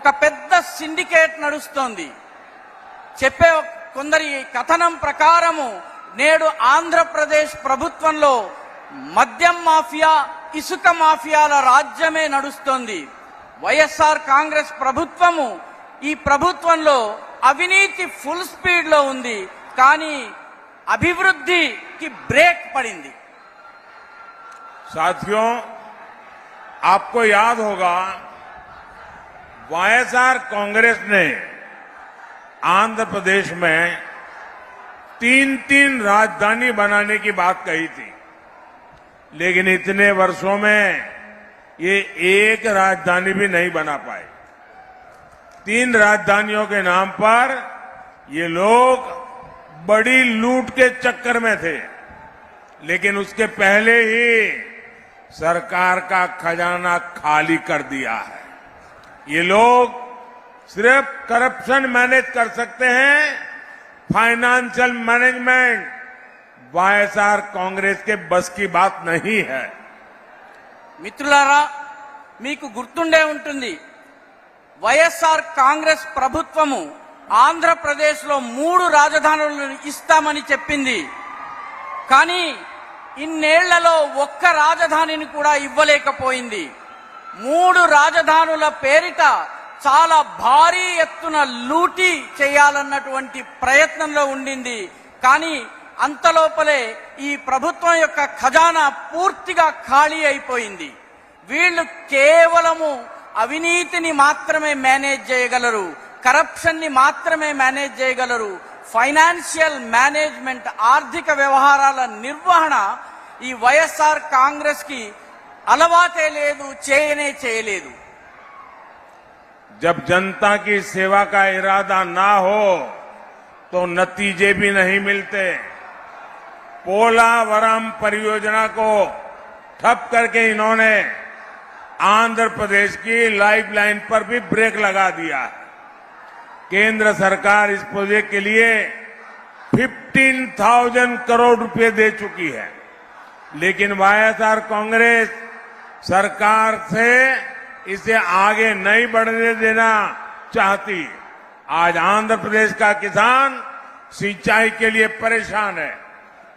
ఒక పెద్ద సిండికేట్ నడుస్తోంది. చెప్పే కొందరి కథనం ప్రకారము నేడు ఆంధ్రప్రదేశ్ ప్రభుత్వంలో మద్యం మాఫియా, ఇసుక మాఫియాల రాజ్యమే నడుస్తోంది. వైఎస్ఆర్ కాంగ్రెస్ ప్రభుత్వము ఈ ప్రభుత్వంలో అవినీతి ఫుల్ స్పీడ్ లో ఉంది, కానీ అభివృద్ధికి బ్రేక్ పడింది. साथियों, आपको याद होगा वाईएसआर कांग्रेस ने आंध्र प्रदेश में 3 राजधानी बनाने की बात कही थी, लेकिन इतने वर्षों में ये एक राजधानी भी नहीं बना पाए। 3 राजधानियों के नाम पर ये लोग बड़ी लूट के चक्कर में थे, लेकिन उसके पहले ही सरकार का खजाना खाली कर दिया है। ये लोग सिर्फ करप्शन मैनेज कर सकते हैं, फाइनेंशियल मैनेजमेंट वाईएसआर कांग्रेस के बस की बात नहीं है। మిత్రులారా, మీకు గుర్తుండే ఉంటుంది, వైఎస్ఆర్ కాంగ్రెస్ ప్రభుత్వము ఆంధ్రప్రదేశ్లో 3 రాజధానులను ఇస్తామని చెప్పింది. కానీ ఇన్నేళ్లలో ఒక్క రాజధానిని కూడా ఇవ్వలేకపోయింది. 3 రాజధానుల పేరిట చాలా భారీ ఎత్తున లూటీ చేయాలన్నటువంటి ప్రయత్నంలో ఉండింది. కానీ అంతలోపలే ఈ ప్రభుత్వం యొక్క ఖజానా పూర్తిగా ఖాళీ అయిపోయింది. వీళ్ళు కేవలము అవినీతిని మాత్రమే మేనేజ్ చేయగలరు, కరప్షన్ ని మాత్రమే మేనేజ్ చేయగలరు. ఫైనాన్షియల్ మేనేజ్మెంట్, ఆర్థిక వ్యవహారాల నిర్వహణ ఈ వైఎస్ఆర్ కాంగ్రెస్ కి అలవాటే లేదు, చేయలేదు. जब जनता की सेवा का इरादा ना हो तो नतीजे भी नहीं मिलते। पोलावरम परियोजना को ठप करके इन्होंने आंध्र प्रदेश की लाइफलाइन पर भी ब्रेक लगा दिया है। केंद्र सरकार इस प्रोजेक्ट के लिए 15,000 करोड़ रुपए दे चुकी है, लेकिन वाईएसआर कांग्रेस सरकार से इसे आगे नहीं बढ़ने देना चाहती। आज आंध्र प्रदेश का किसान सिंचाई के लिए परेशान है।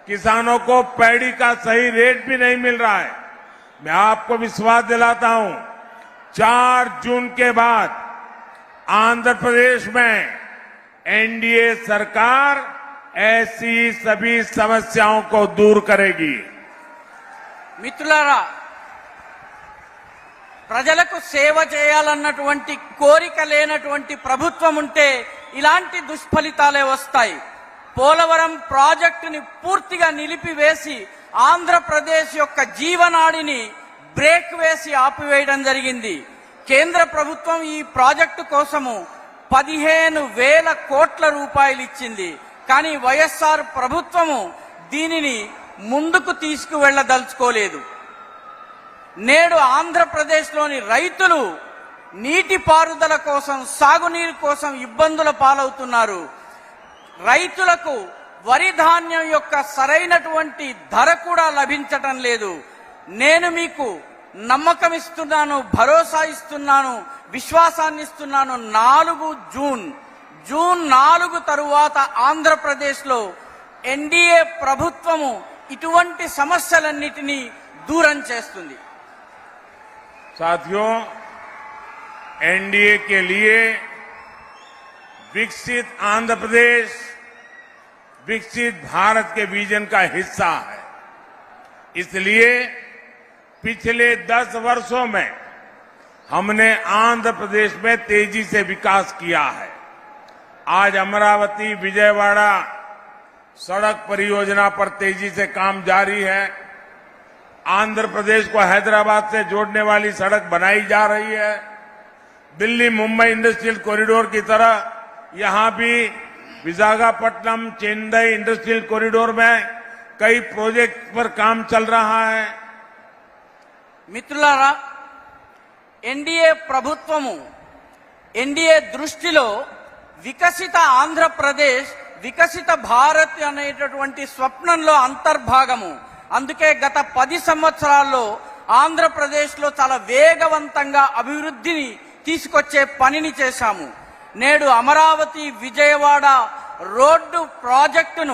किसानों को पैडी का सही रेट भी नहीं मिल रहा है। मैं आपको विश्वास दिलाता हूं, 4 जून के बाद आंध्र प्रदेश में एनडीए सरकार ऐसी सभी समस्याओं को दूर करेगी। మిత్రులారా, ప్రజలకు సేవ చేయాలన్నటువంటి కోరిక లేనటువంటి ప్రభుత్వం ఉంటే ఇలాంటి దుష్ఫలితాలే వస్తాయి. పోలవరం ప్రాజెక్టుని పూర్తిగా నిలిపివేసి ఆంధ్రప్రదేశ్ యొక్క జీవనాడిని బ్రేక్ వేసి ఆపివేయడం జరిగింది. కేంద్ర ప్రభుత్వం ఈ ప్రాజెక్టు కోసము 15,000 కోట్ల రూపాయలు ఇచ్చింది. కానీ వైఎస్ఆర్ ప్రభుత్వము దీనిని ముందుకు తీసుకువెళ్లదలుచుకోలేదు. నేడు ఆంధ్రప్రదేశ్లోని రైతులు నీటిపారుదల కోసం, సాగునీరు కోసం ఇబ్బందుల పాలవుతున్నారు. రైతులకు వరి ధాన్యం యొక్క సరైనటువంటి ధర కూడా లభించటం లేదు. నేను మీకు నమ్మకం ఇస్తున్నాను, భరోసా ఇస్తున్నాను, విశ్వాసాన్ని ఇస్తున్నాను. 4 జూన్ 4 తరువాత ఆంధ్రప్రదేశ్లో ఎన్డీఏ ప్రభుత్వము ఇటువంటి సమస్యలన్నిటినీ దూరం చేస్తుంది. साथियों, एनडीए के लिए विकसित आंध्र प्रदेश विकसित भारत के विजन का हिस्सा है। इसलिए पिछले 10 वर्षों में हमने आंध्र प्रदेश में तेजी से विकास किया है। आज अमरावती विजयवाड़ा सड़क परियोजना पर तेजी से काम जारी है। आंध्र प्रदेश को हैदराबाद से जोड़ने वाली सड़क बनाई जा रही है। दिल्ली मुंबई इंडस्ट्रियल कॉरिडोर की तरह यहां भी विशाखापट्टनम चेन्नई इंडस्ट्रियल कॉरिडोर में कई प्रोजेक्ट पर काम चल रहा है। మిత్రులారా, ఎన్డీఏ ప్రభుత్వము, ఎన్డీఏ దృష్టిలో వికసిత ఆంధ్రప్రదేశ్, వికసిత భారత్ అనేటటువంటి స్వప్నంలో అంతర్భాగము. అందుకే గత 10 సంవత్సరాల్లో ఆంధ్రప్రదేశ్లో చాలా వేగవంతంగా అభివృద్ధిని తీసుకొచ్చే పనిని చేశాము. నేడు అమరావతి విజయవాడ రోడ్డు ప్రాజెక్టును